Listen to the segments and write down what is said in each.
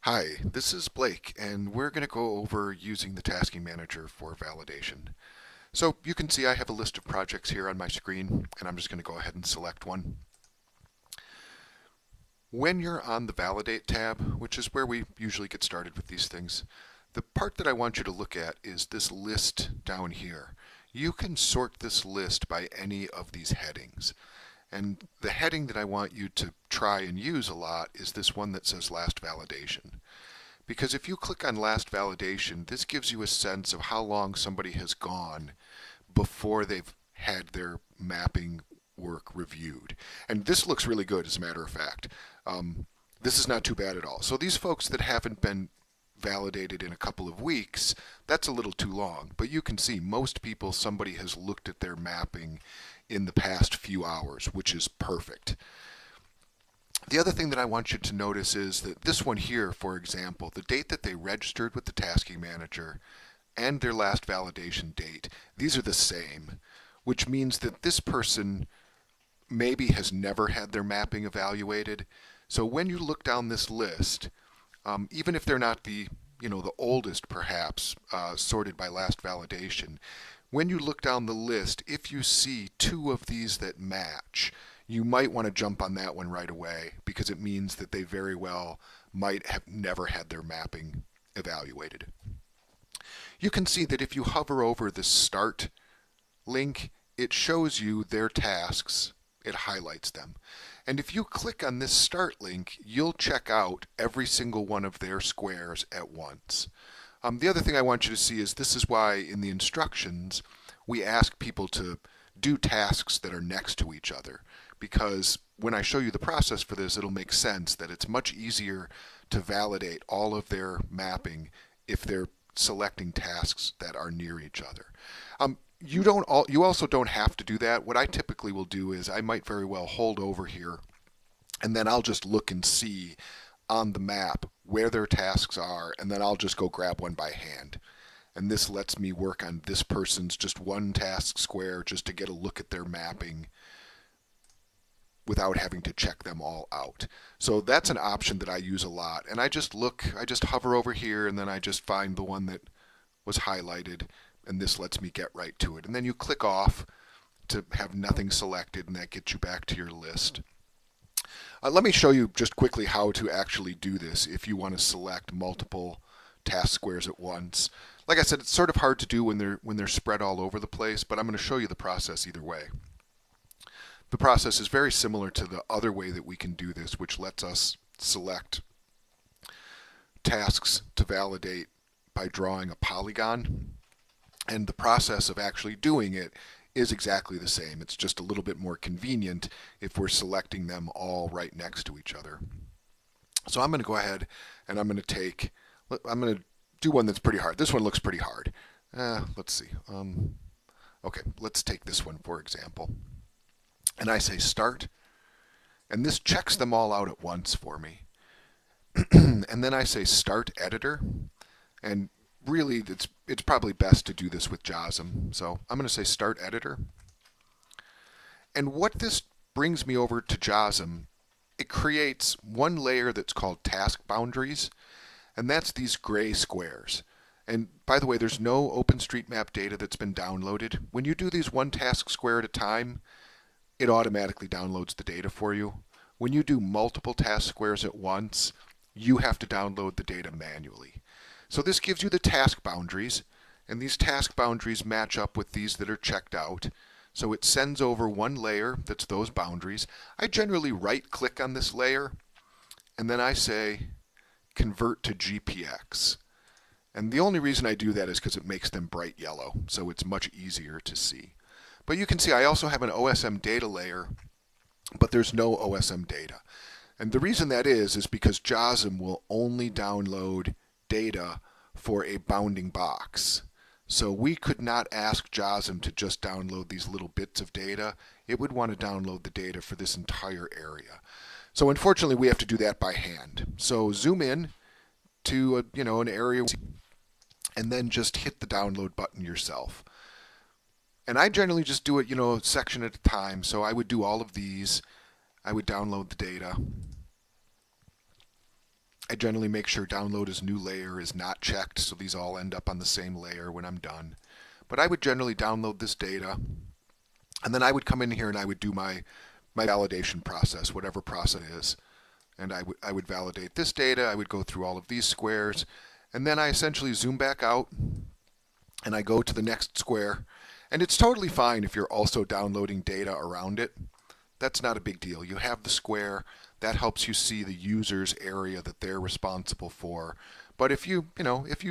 Hi, this is Blake, and we're going to go over using the Tasking Manager for validation. So you can see I have a list of projects here on my screen, and I'm just going to go ahead and select one. When you're on the Validate tab, which is where we usually get started with these things, the part that I want you to look at is this list down here. You can sort this list by any of these headings. And the heading that I want you to try and use a lot is this one that says Last Validation. Because if you click on Last Validation, this gives you a sense of how long somebody has gone before they've had their mapping work reviewed. And this looks really good, as a matter of fact. This is not too bad at all. So these folks that haven't been validated in a couple of weeks, that's a little too long. But you can see most people, somebody has looked at their mapping in the past few hours, which is perfect. The other thing that I want you to notice is that this one here, for example, the date that they registered with the Tasking Manager and their last validation date, these are the same, which means that this person maybe has never had their mapping evaluated. So when you look down this list, even if they're not the oldest perhaps, sorted by last validation, when you look down the list, if you see two of these that match, you might want to jump on that one right away because it means that they very well might have never had their mapping evaluated. You can see that if you hover over the Start link, it shows you their tasks. It highlights them. And if you click on this Start link, you'll check out every single one of their squares at once. The other thing I want you to see is this is why in the instructions we ask people to do tasks that are next to each other, because when I show you the process for this, it'll make sense that it's much easier to validate all of their mapping if they're selecting tasks that are near each other. You also don't have to do that. What I typically will do is I might very well hold over here, and then I'll just look and see on the map where their tasks are, and then I'll just go grab one by hand. And this lets me work on this person's just one task square just to get a look at their mapping without having to check them all out. So that's an option that I use a lot. And I just hover over here, and then I just find the one that was highlighted, and this lets me get right to it. And then you click off to have nothing selected, and that gets you back to your list. Let me show you just quickly how to actually do this if you want to select multiple task squares at once. Like I said, it's sort of hard to do when they're spread all over the place, but I'm going to show you the process either way. The process is very similar to the other way that we can do this, which lets us select tasks to validate by drawing a polygon. And the process of actually doing it is exactly the same. It's just a little bit more convenient if we're selecting them all right next to each other. So I'm going to go ahead and I'm going to do one that's pretty hard. This one looks pretty hard. Let's see. Okay, let's take this one for example. And I say Start, and this checks them all out at once for me. And then I say Start Editor, and really it's probably best to do this with JOSM. So I'm going to say Start Editor. And what this brings me over to JOSM, it creates one layer that's called Task Boundaries, and that's these gray squares. And by the way, there's no OpenStreetMap data that's been downloaded. When you do these one task square at a time, it automatically downloads the data for you. When you do multiple task squares at once, you have to download the data manually. So this gives you the task boundaries, and these task boundaries match up with these that are checked out. So it sends over one layer that's those boundaries. I generally right-click on this layer, and then I say Convert to GPX. And the only reason I do that is because it makes them bright yellow, so it's much easier to see. But you can see I also have an OSM data layer, but there's no OSM data. And the reason that is because JOSM will only download data for a bounding box. So we could not ask JOSM to just download these little bits of data. It would want to download the data for this entire area. So unfortunately, we have to do that by hand. So zoom in to an area, and then just hit the download button yourself. And I generally just do it, a section at a time. So I would do all of these. I would download the data. I generally make sure download as new layer is not checked, so these all end up on the same layer when I'm done. But I would generally download this data, and then I would come in here and I would do my validation process, whatever process it is. And I would validate this data, I would go through all of these squares, and then I essentially zoom back out, and I go to the next square. And it's totally fine if you're also downloading data around it. That's not a big deal. You have the square. That helps you see the user's area that they're responsible for. But if you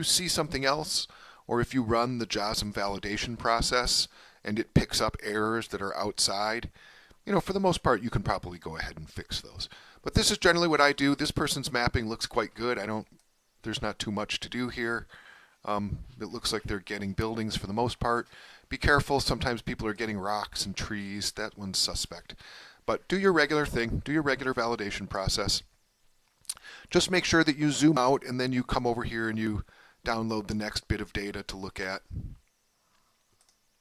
see something else, or if you run the JOSM validation process and it picks up errors that are outside, for the most part, you can probably go ahead and fix those. But this is generally what I do. This person's mapping looks quite good. There's not too much to do here. It looks like they're getting buildings for the most part. Be careful, sometimes people are getting rocks and trees. That one's suspect. But do your regular thing, do your regular validation process. Just make sure that you zoom out and then you come over here and you download the next bit of data to look at.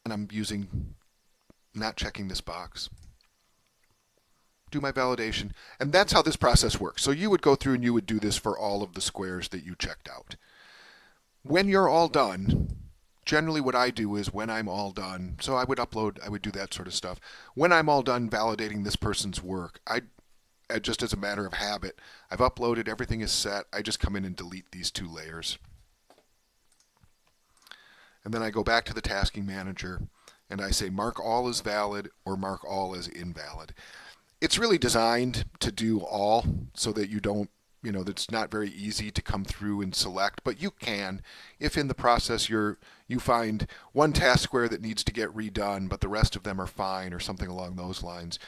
And I'm not checking this box. Do my validation. And that's how this process works. So you would go through and you would do this for all of the squares that you checked out. When you're all done, generally what I do is when I'm all done, so I would do that sort of stuff. When I'm all done validating this person's work, just as a matter of habit, I've uploaded, everything is set, I just come in and delete these two layers. And then I go back to the tasking manager and I say mark all as valid or mark all as invalid. It's really designed to do all so that you don't, it's not very easy to come through and select, but you can. If in the process you find one task square that needs to get redone, but the rest of them are fine or something along those lines,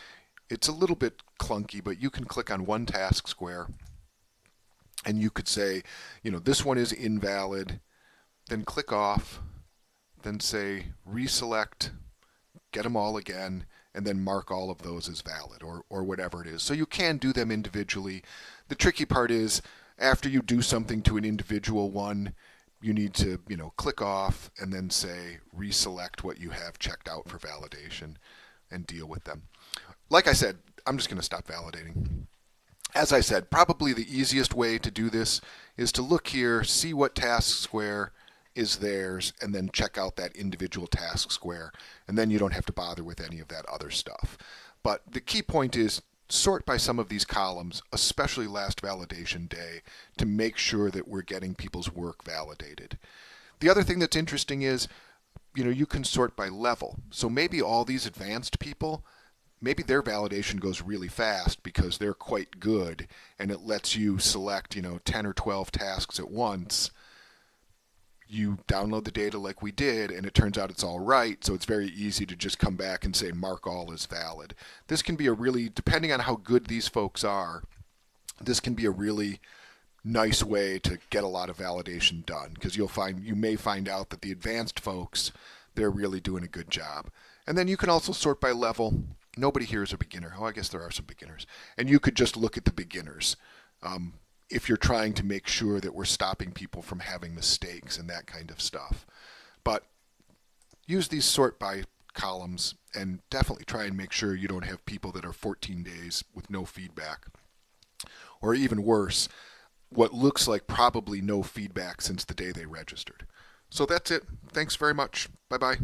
it's a little bit clunky, but you can click on one task square and you could say, this one is invalid, then click off, then say reselect, get them all again, and then mark all of those as valid or whatever it is. So you can do them individually. The tricky part is after you do something to an individual one, you need to click off and then say reselect what you have checked out for validation and deal with them. Like I said, I'm just going to stop validating. As I said, probably the easiest way to do this is to look here, see what task square is theirs, and then check out that individual task square, and then you don't have to bother with any of that other stuff. But the key point is sort by some of these columns, especially last validation day, to make sure that we're getting people's work validated. The other thing that's interesting is, you can sort by level. So maybe all these advanced people, maybe their validation goes really fast because they're quite good, and it lets you select 10 or 12 tasks at once. You download the data like we did, and it turns out it's all right, so it's very easy to just come back and say mark all as valid. This can be depending on how good these folks are, this can be a really nice way to get a lot of validation done, because you may find out that the advanced folks, they're really doing a good job. And then you can also sort by level. Nobody here is a beginner. Oh, I guess there are some beginners. And you could just look at the beginners. If you're trying to make sure that we're stopping people from having mistakes and that kind of stuff. But use these sort by columns and definitely try and make sure you don't have people that are 14 days with no feedback. Or even worse, what looks like probably no feedback since the day they registered. So that's it. Thanks very much. Bye-bye.